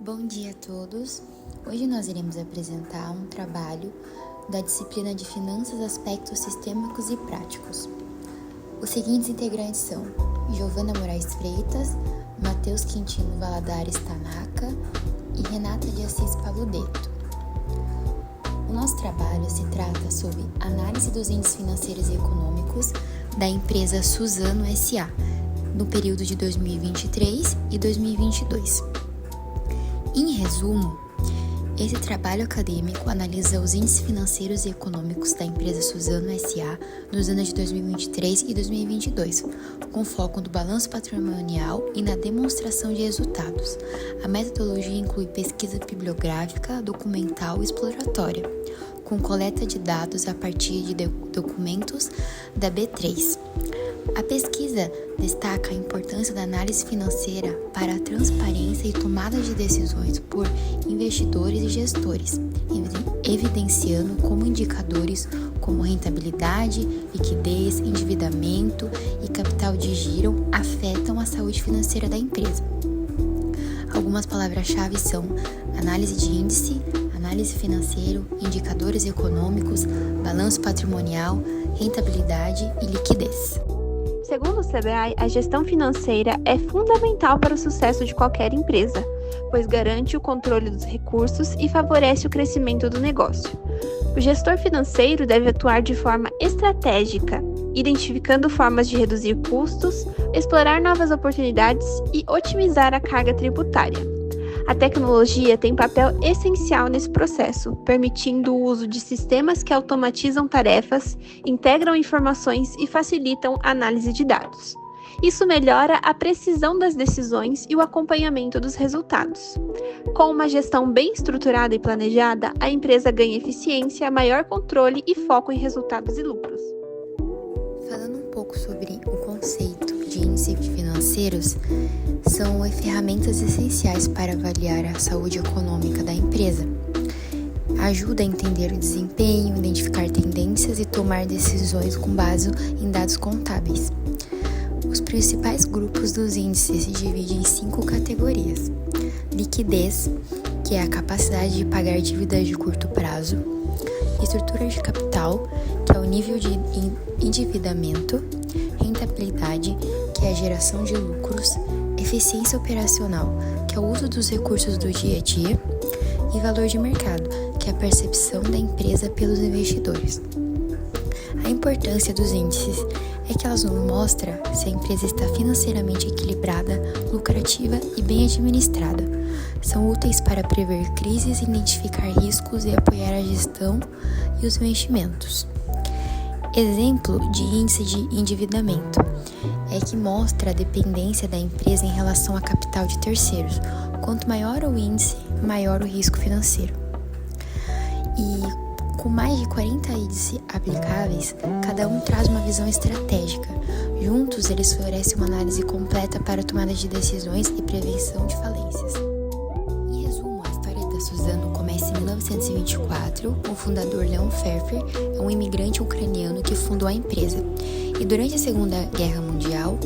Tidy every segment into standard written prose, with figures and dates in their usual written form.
Bom dia a todos! Hoje nós iremos apresentar um trabalho da disciplina de Finanças, Aspectos Sistêmicos e Práticos. Os seguintes integrantes são Giovana Moraes Freitas, Matheus Quintino Valadares Tanaka e Renata de Assis Paludeto. O nosso trabalho se trata sobre análise dos índices financeiros e econômicos da empresa Suzano S.A. no período de 2023 e 2022. Em resumo, esse trabalho acadêmico analisa os índices financeiros e econômicos da empresa Suzano S.A. nos anos de 2023 e 2022, com foco no balanço patrimonial e na demonstração de resultados. A metodologia inclui pesquisa bibliográfica, documental e exploratória, com coleta de dados a partir de documentos da B3. A pesquisa destaca a importância da análise financeira para a transparência e tomada de decisões por investidores e gestores, evidenciando como indicadores como rentabilidade, liquidez, endividamento e capital de giro afetam a saúde financeira da empresa. Algumas palavras-chave são análise de índice, análise financeiro, indicadores econômicos, balanço patrimonial, rentabilidade e liquidez. Segundo o Sebrae, a gestão financeira é fundamental para o sucesso de qualquer empresa, pois garante o controle dos recursos e favorece o crescimento do negócio. O gestor financeiro deve atuar de forma estratégica, identificando formas de reduzir custos, explorar novas oportunidades e otimizar a carga tributária. A tecnologia tem papel essencial nesse processo, permitindo o uso de sistemas que automatizam tarefas, integram informações e facilitam a análise de dados. Isso melhora a precisão das decisões e o acompanhamento dos resultados. Com uma gestão bem estruturada e planejada, a empresa ganha eficiência, maior controle e foco em resultados e lucros. Falando um pouco sobre o conceito de índices financeiros, são ferramentas essenciais para avaliar a saúde econômica da empresa. Ajuda a entender o desempenho, identificar tendências e tomar decisões com base em dados contábeis. Os principais grupos dos índices se dividem em 5 categorias. Liquidez, que é a capacidade de pagar dívidas de curto prazo. Estrutura de capital, que é o nível de endividamento. Rentabilidade, que é a geração de lucros. Eficiência operacional, que é o uso dos recursos do dia a dia. E valor de mercado, que é a percepção da empresa pelos investidores. A importância dos índices é que elas nos mostram se a empresa está financeiramente equilibrada, lucrativa e bem administrada. São úteis para prever crises, identificar riscos e apoiar a gestão e os investimentos. Exemplo de índice de endividamento é que mostra a dependência da empresa em relação a capital de terceiros. Quanto maior o índice, maior o risco financeiro. E com mais de 40 índices aplicáveis, cada um traz uma visão estratégica. Juntos, eles oferecem uma análise completa para tomada de decisões e prevenção de falências. Em resumo, a história da Suzano começa em 1924, com o fundador Leon Pfeffer, um imigrante ucraniano que fundou a empresa. E durante a Segunda Guerra Mundial,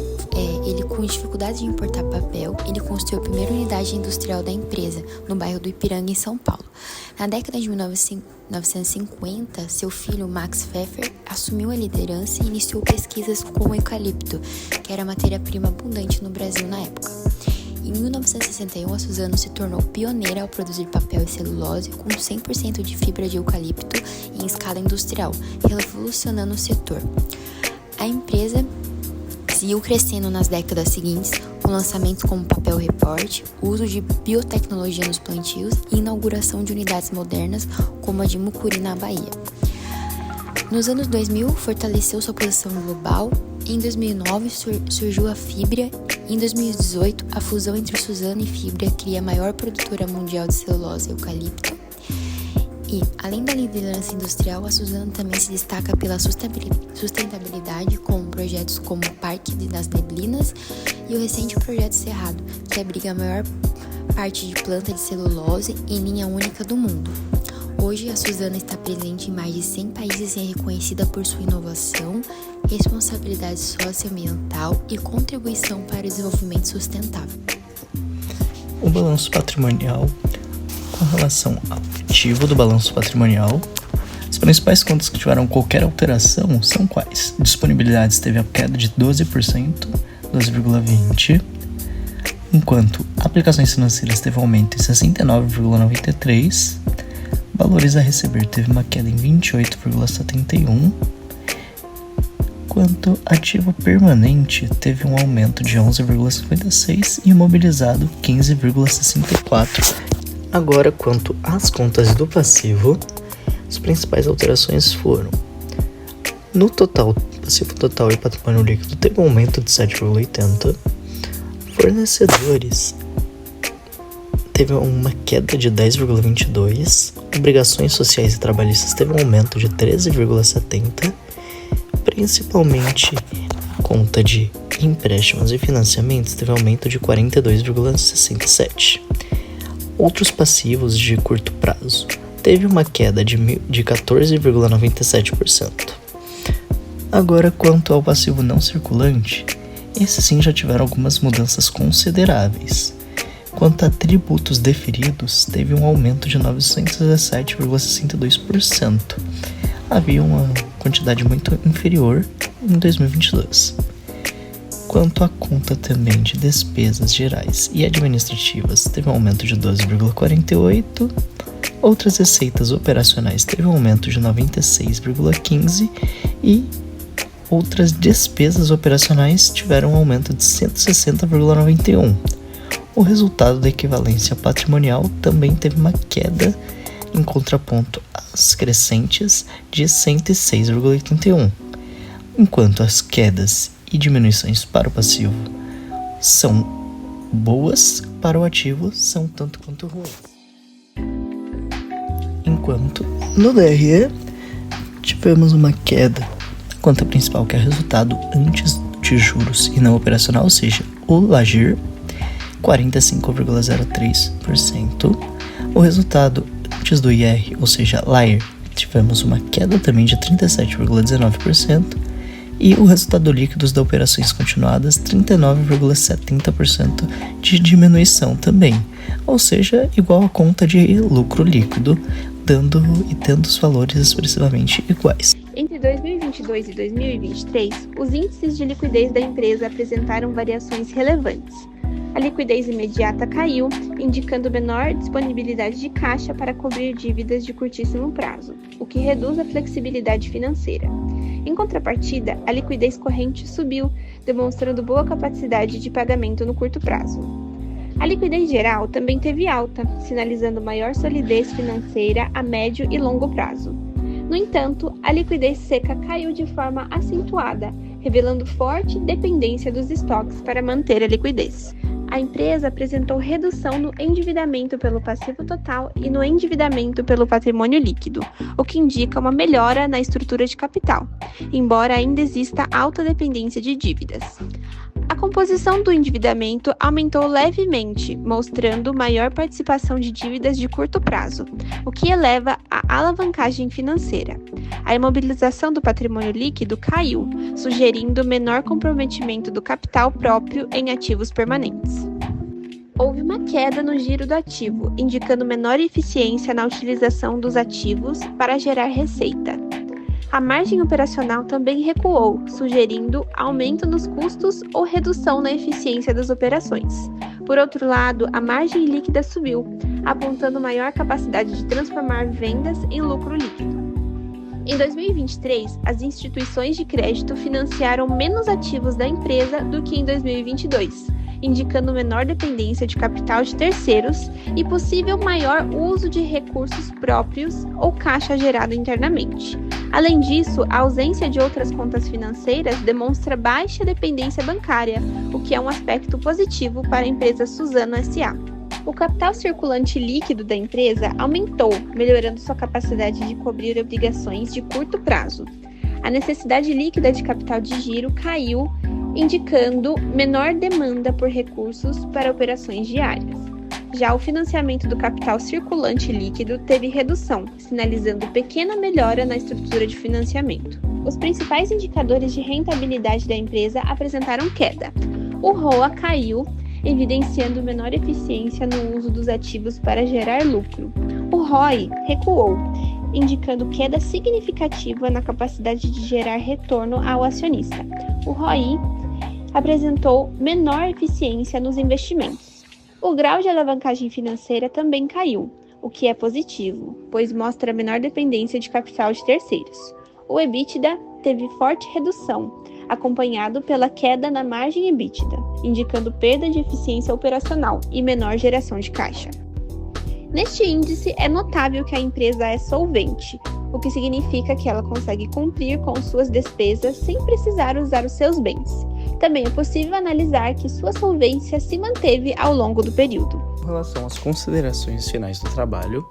ele, com dificuldades de importar papel, ele construiu a primeira unidade industrial da empresa, no bairro do Ipiranga, em São Paulo. Na década de 1950, seu filho Max Pfeffer assumiu a liderança e iniciou pesquisas com o eucalipto, que era a matéria-prima abundante no Brasil na época. Em 1961, a Suzano se tornou pioneira ao produzir papel e celulose com 100% de fibra de eucalipto em escala industrial, revolucionando o setor. A empresa seguiu crescendo nas décadas seguintes, com lançamentos como papel reporte, uso de biotecnologia nos plantios e inauguração de unidades modernas como a de Mucuri, na Bahia. Nos anos 2000, fortaleceu sua posição global. Em 2009, surgiu a Fibria. Em 2018, a fusão entre Suzano e Fibria cria a maior produtora mundial de celulose e eucalipto. E, além da liderança industrial, a Suzano também se destaca pela sustentabilidade, com projetos como o Parque das Neblinas e o recente Projeto Cerrado, que abriga a maior parte de planta de celulose em linha única do mundo. Hoje, a Suzano está presente em mais de 100 países e é reconhecida por sua inovação, responsabilidade socioambiental e contribuição para o desenvolvimento sustentável. O balanço patrimonial, com relação ao ativo do balanço patrimonial, as principais contas que tiveram qualquer alteração são quais? Disponibilidades teve a queda de 12%, 12,20%, enquanto aplicações financeiras teve um aumento em 69,93%, valores a receber teve uma queda em 28,71%, enquanto ativo permanente teve um aumento de 11,56% e imobilizado 15,64%. Agora, quanto às contas do passivo, as principais alterações foram: no total, passivo total e patrimônio líquido teve um aumento de 7,80%, fornecedores teve uma queda de 10,22%, obrigações sociais e trabalhistas teve um aumento de 13,70%, principalmente a conta de empréstimos e financiamentos teve um aumento de 42,67%. Outros passivos de curto prazo teve uma queda de 14,97%. Agora, quanto ao passivo não circulante, esses sim já tiveram algumas mudanças consideráveis. Quanto a tributos deferidos, teve um aumento de 917,62%. Havia uma quantidade muito inferior em 2022. Quanto à conta também de despesas gerais e administrativas, teve um aumento de 12,48%. Outras receitas operacionais teve um aumento de 96,15% e outras despesas operacionais tiveram um aumento de 160,91%. O resultado da equivalência patrimonial também teve uma queda em contraponto às crescentes de 106,81%, enquanto as quedas e diminuições para o passivo são boas, para o ativo são tanto quanto ruins. Enquanto no DRE tivemos uma queda na conta principal, que é resultado antes de juros e não operacional, ou seja, o LAGIR, 45,03%. O resultado antes do IR, ou seja, LAIR, tivemos uma queda também de 37,19%. E o resultado líquido das operações continuadas, 39,70% de diminuição também, ou seja, igual a conta de lucro líquido, dando e tendo os valores expressivamente iguais. Entre 2022 e 2023, os índices de liquidez da empresa apresentaram variações relevantes. A liquidez imediata caiu, indicando menor disponibilidade de caixa para cobrir dívidas de curtíssimo prazo, o que reduz a flexibilidade financeira. Em contrapartida, a liquidez corrente subiu, demonstrando boa capacidade de pagamento no curto prazo. A liquidez geral também teve alta, sinalizando maior solidez financeira a médio e longo prazo. No entanto, a liquidez seca caiu de forma acentuada, revelando forte dependência dos estoques para manter a liquidez. A empresa apresentou redução no endividamento pelo passivo total e no endividamento pelo patrimônio líquido, o que indica uma melhora na estrutura de capital, embora ainda exista alta dependência de dívidas. A composição do endividamento aumentou levemente, mostrando maior participação de dívidas de curto prazo, o que eleva a alavancagem financeira. A imobilização do patrimônio líquido caiu, sugerindo menor comprometimento do capital próprio em ativos permanentes. Houve uma queda no giro do ativo, indicando menor eficiência na utilização dos ativos para gerar receita. A margem operacional também recuou, sugerindo aumento nos custos ou redução na eficiência das operações. Por outro lado, a margem líquida subiu, apontando maior capacidade de transformar vendas em lucro líquido. Em 2023, as instituições de crédito financiaram menos ativos da empresa do que em 2022, indicando menor dependência de capital de terceiros e possível maior uso de recursos próprios ou caixa gerado internamente. Além disso, a ausência de outras contas financeiras demonstra baixa dependência bancária, o que é um aspecto positivo para a empresa Suzano S.A. O capital circulante líquido da empresa aumentou, melhorando sua capacidade de cobrir obrigações de curto prazo. A necessidade líquida de capital de giro caiu, indicando menor demanda por recursos para operações diárias. Já o financiamento do capital circulante líquido teve redução, sinalizando pequena melhora na estrutura de financiamento. Os principais indicadores de rentabilidade da empresa apresentaram queda. O ROA caiu, evidenciando menor eficiência no uso dos ativos para gerar lucro. O ROI recuou, indicando queda significativa na capacidade de gerar retorno ao acionista. O ROI apresentou menor eficiência nos investimentos. O grau de alavancagem financeira também caiu, o que é positivo, pois mostra menor dependência de capital de terceiros. O EBITDA teve forte redução, acompanhado pela queda na margem EBITDA, indicando perda de eficiência operacional e menor geração de caixa. Neste índice, é notável que a empresa é solvente, o que significa que ela consegue cumprir com suas despesas sem precisar usar os seus bens. Também é possível analisar que sua solvência se manteve ao longo do período. Com relação às considerações finais do trabalho,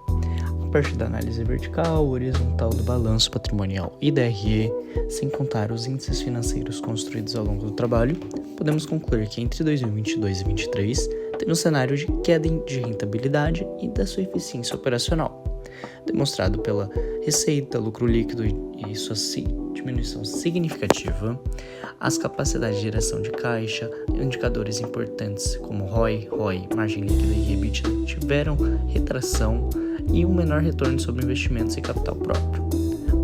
a partir da análise vertical, horizontal do balanço patrimonial e da RE, sem contar os índices financeiros construídos ao longo do trabalho, podemos concluir que entre 2022 e 2023 teve um cenário de queda de rentabilidade e da sua eficiência operacional, demonstrado pela receita, lucro líquido e sua diminuição significativa, as capacidades de geração de caixa, indicadores importantes como ROI, margem líquida e EBITDA tiveram retração e um menor retorno sobre investimentos e capital próprio.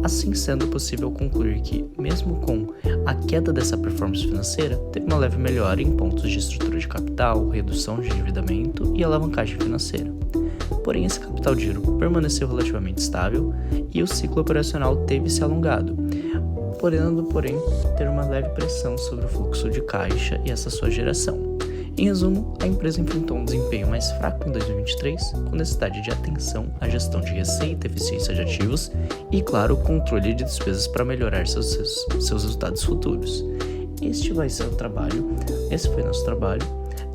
Assim sendo possível concluir que, mesmo com a queda dessa performance financeira, teve uma leve melhora em pontos de estrutura de capital, redução de endividamento e alavancagem financeira. Porém, esse capital de giro permaneceu relativamente estável e o ciclo operacional teve se alongado, podendo, ter uma leve pressão sobre o fluxo de caixa e essa sua geração. Em resumo, a empresa enfrentou um desempenho mais fraco em 2023, com necessidade de atenção à gestão de receita, eficiência de ativos e, claro, controle de despesas para melhorar seus resultados futuros. Esse foi nosso trabalho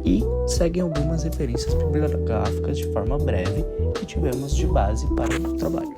e seguem algumas referências bibliográficas de forma breve que tivemos de base para o trabalho.